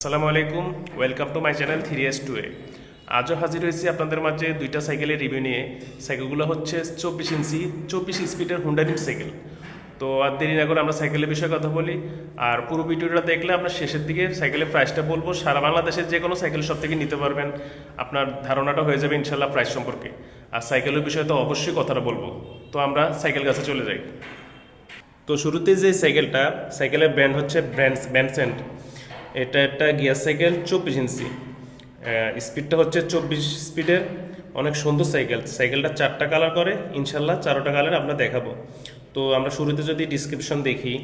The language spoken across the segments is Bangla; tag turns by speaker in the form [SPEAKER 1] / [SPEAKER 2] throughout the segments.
[SPEAKER 1] আসসালামু আলাইকুম, welcome to my channel 3S2A। আজও হাজির হয়েছি আপনাদের মাঝে দুইটা সাইকেলের রিভিউ নিয়ে। সাইকেলগুলো হচ্ছে 24 ইঞ্চি 24 স্পিডের হুন্ডা রিম সাইকেল। তো আর দেরি না করে আমরা সাইকেলের বিষয়ে কথা বলি। আর পুরো ভিডিওটা দেখলে আপনার শেষের দিকে সাইকেলের প্রাইসটা বলবো। সারা বাংলাদেশের যে কোনো সাইকেল সব থেকে নিতে পারবেন, আপনার ধারণাটা হয়ে যাবে ইনশাল্লাহ প্রাইস সম্পর্কে। আর সাইকেলের বিষয়ে তো অবশ্যই কথাটা বলবো। তো আমরা সাইকেল কাছে চলে যাই। তো শুরুতে যে সাইকেলের ব্র্যান্ড হচ্ছে ব্যান্ডসেন্ট। এটা একটা গিয়ার সাইকেল 24 ইঞ্চি, স্পিডটা হচ্ছে 24 স্পিডের। অনেক সুন্দর সাইকেলটা 4টা কালার করে, ইনশাল্লাহ 4টা কালার আমরা দেখাবো। তো আমরা শুরুতে যদি ডিসক্রিপশন দেখি,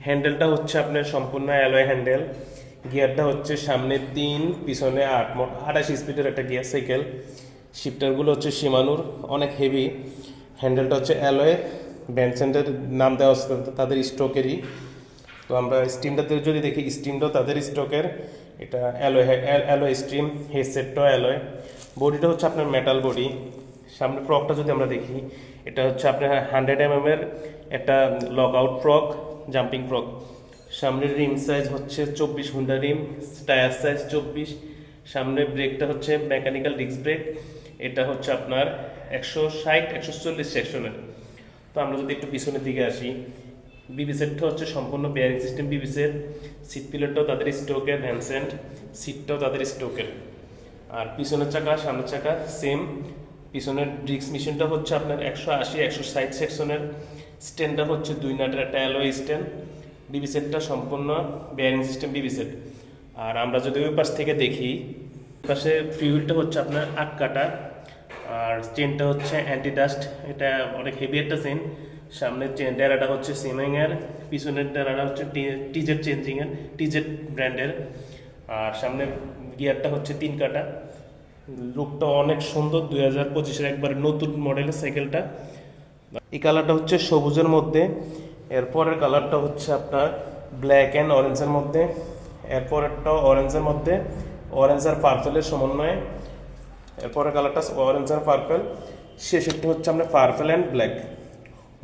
[SPEAKER 1] হ্যান্ডেলটা হচ্ছে আপনার সম্পূর্ণ অ্যালয় হ্যান্ডেল। গিয়ারটা হচ্ছে সামনে 3 পিছনে 8, মোট 28 স্পিডের একটা গিয়ার সাইকেল। শিফটারগুলো হচ্ছে শিমানোর, অনেক হেভি। হ্যান্ডেলটা হচ্ছে অ্যালয়, ব্যান্ডসেন্টের নাম দেওয়া আছে তাদের স্টকেরই। তো আমরা স্টিমটাতে যদি দেখি, স্টিমটাও তাদের স্টকের। এটা অ্যালয় স্টিম, হেডসেটটাও অ্যালয়। বডিটা হচ্ছে আপনার মেটাল বডি। সামনে ফ্রকটা যদি আমরা দেখি, এটা হচ্ছে আপনার 100 mm এর একটা lock out frock, jumping frock. সামনের রিম সাইজ হচ্ছে 24 হুন্ডা রিম, টায়ার সাইজ 24। সামনে ব্রেকটা হচ্ছে মেকানিক্যাল ডিস্ক ব্রেক। এটা হচ্ছে আপনার 160-140 সেকশনের। তো আমরা যদি একটু পিছনের দিকে আসি, বিবি সেটটা হচ্ছে সম্পূর্ণ বেয়ারিং সিস্টেম বিবি সেট। সিট পিলারটাও তাদের স্টোকের, ভ্যানসেন্ট সিটটাও তাদের স্টোকের। আর পিছনের চাকা সামনের চাকা সেম। পিছনের ডিস্ক মেশিনটা হচ্ছে আপনার 180-160 সেকশনের। স্ট্যান্ডটা হচ্ছে 2 নাটের একটা অ্যালয় স্ট্যান্ড। বিবি সেটটা সম্পূর্ণ বেয়ারিং সিস্টেম বিবি সেট। আর আমরা যদি ওই পাশ থেকে দেখি, পাশে ফিউলটা হচ্ছে আপনার 8 কাটা। আর চেনটা হচ্ছে অ্যান্টি ডাস্ট, এটা অনেক হেভি একটা চেন। সামনের ডেরাটা হচ্ছে সিমিংয়ের, পিছনের ডেরাটা হচ্ছে টিজেড চেঞ্জিংয়ের, টিজেড ব্র্যান্ডের। আর সামনে গিয়ারটা হচ্ছে 3 কাটা। লুকটা অনেক সুন্দর, 2025-এর একবারে নতুন মডেলের সাইকেলটা। এই কালারটা হচ্ছে সবুজের মধ্যে। এরপরের কালারটা হচ্ছে আপনার ব্ল্যাক অ্যান্ড অরেঞ্জের মধ্যে। এরপরেরটাও অরেঞ্জের মধ্যে, অরেঞ্জ আর পার্পেলের সমন্বয়ে। এরপরের কালারটা অরেঞ্জ আর পার্পেল। শেষেরটা হচ্ছে আপনার পার্পেল অ্যান্ড ব্ল্যাক।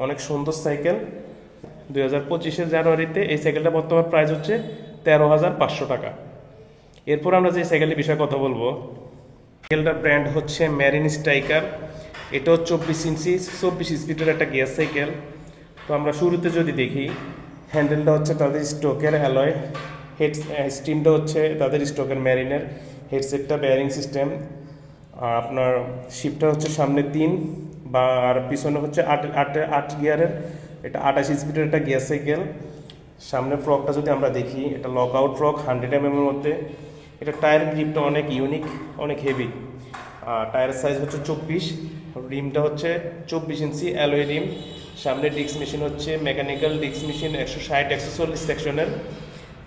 [SPEAKER 1] অনেক সুন্দর সাইকেল। 2025-এর জানুয়ারিতে এই সাইকেলটা বর্তমান প্রাইস হচ্ছে 13,500 টাকা। এরপর আমরা যে সাইকেলের বিষয়ে কথা বলবো, সাইকেলটার ব্র্যান্ড হচ্ছে মেরিন স্ট্রাইকার। এটাও 24 ইঞ্চি 24 স্পিডের একটা গিয়ার সাইকেল। তো আমরা শুরুতে যদি দেখি, হ্যান্ডেলটা হচ্ছে তাদের স্টোকের অ্যালয়, স্টিমটা হচ্ছে তাদের স্টোকের মেরিনের, হেডসেটটা বেয়ারিং সিস্টেম। আপনার শিফটটা হচ্ছে সামনে 3 আর পিছনে হচ্ছে 8 গিয়ারের। এটা 28 স্পিডের একটা গিয়ার সাইকেল। সামনে ফ্রকটা যদি আমরা দেখি, এটা লক আউট ফ্রক 100 mm এর মধ্যে। এটা টায়ার গ্রিপটা অনেক ইউনিক, অনেক হেভি। টায়ারের সাইজ হচ্ছে 24। রিমটা হচ্ছে 24 ইঞ্চি অ্যালয় রিম। সামনে ডিস্ক মেশিন হচ্ছে মেকানিক্যাল ডিস্ক মেশিন 160-140 সেকশনের।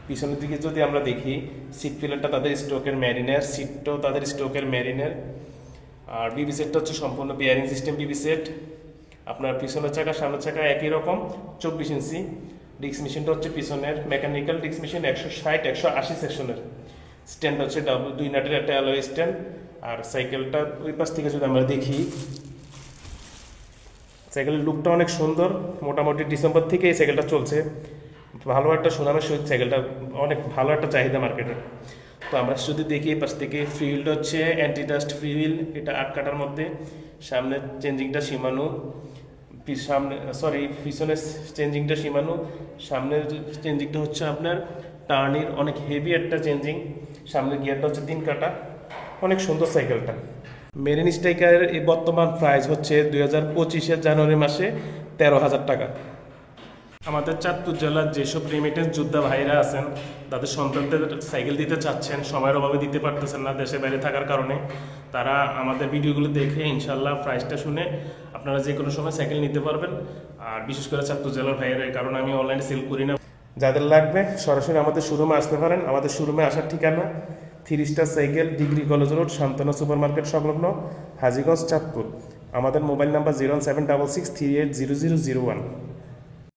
[SPEAKER 1] পিছনের দিকে যদি আমরা দেখি, সিট পিলারটা তাদের স্টোকের মেরিনের, সিটটাও তাদের স্টোকের মেরিনের। আর বিবি সেটটা হচ্ছে সম্পূর্ণ বিয়ারিং সিস্টেম বিবি সেট। আপনার পিছনের চাকা সামনের চাকা একই রকম 24 ইঞ্চি। ডিস্ক মেশিনটা হচ্ছে পিছনের মেকানিক্যাল ডিস্ক মেশিন 160-180 সেকশনের। স্ট্যান্ড হচ্ছে 2 নাটের একটা অ্যালয় স্ট্যান্ড। আর সাইকেলটা ওই পাশ থেকে যদি আমরা দেখি, সাইকেলের লুকটা অনেক সুন্দর। মোটামুটি ডিসেম্বর থেকে এই সাইকেলটা চলছে, ভালো একটা সুনামের সহিত সাইকেলটা, অনেক ভালো একটা চাহিদা মার্কেটের। তো আমরা যদি দেখি এই পাশ থেকে, ফ্রিউলটা হচ্ছে অ্যান্টি ডাস্ট ফ্রিউল, এটা 8 কাটার মধ্যে। সামনে চেঞ্জিংটা শিমানো, পিছনের চেঞ্জিংটা শিমানো। সামনের চেঞ্জিংটা হচ্ছে আপনার টার্নির, অনেক হেভি একটা চেঞ্জিং। সামনের গিয়ারটা হচ্ছে 3 কাটা। অনেক সুন্দর সাইকেলটা। মেরিন স্ট্রাইকারের এই বর্তমান প্রাইস হচ্ছে 2025-এর জানুয়ারি মাসে 13,000 টাকা। আমাদের চাঁদপুর জেলার যেসব রেমিটেন্স যোদ্ধা ভাইরা আছেন, তাদের সন্তানদের সাইকেল দিতে চাচ্ছেন, সময়ের অভাবে দিতে পারতেছেন না দেশে বাইরে থাকার কারণে, তারা আমাদের ভিডিওগুলো দেখে ইনশাল্লাহ প্রাইসটা শুনে আপনারা যে কোনো সময় সাইকেল নিতে পারবেন। আর বিশেষ করে চাঁদপুর জেলার ভাইয়েরা, কারণ আমি অনলাইনে সেল করি না। যাদের লাগবে সরাসরি আমাদের শোরুমে আসতে পারেন। আমাদের শোরুমে আসার ঠিকানা 3 star cycle, degree college road, সান্তনা সুপার মার্কেট সংলগ্ন, হাজীগঞ্জ, চাঁদপুর। আমাদের মোবাইল নাম্বার 01766380001।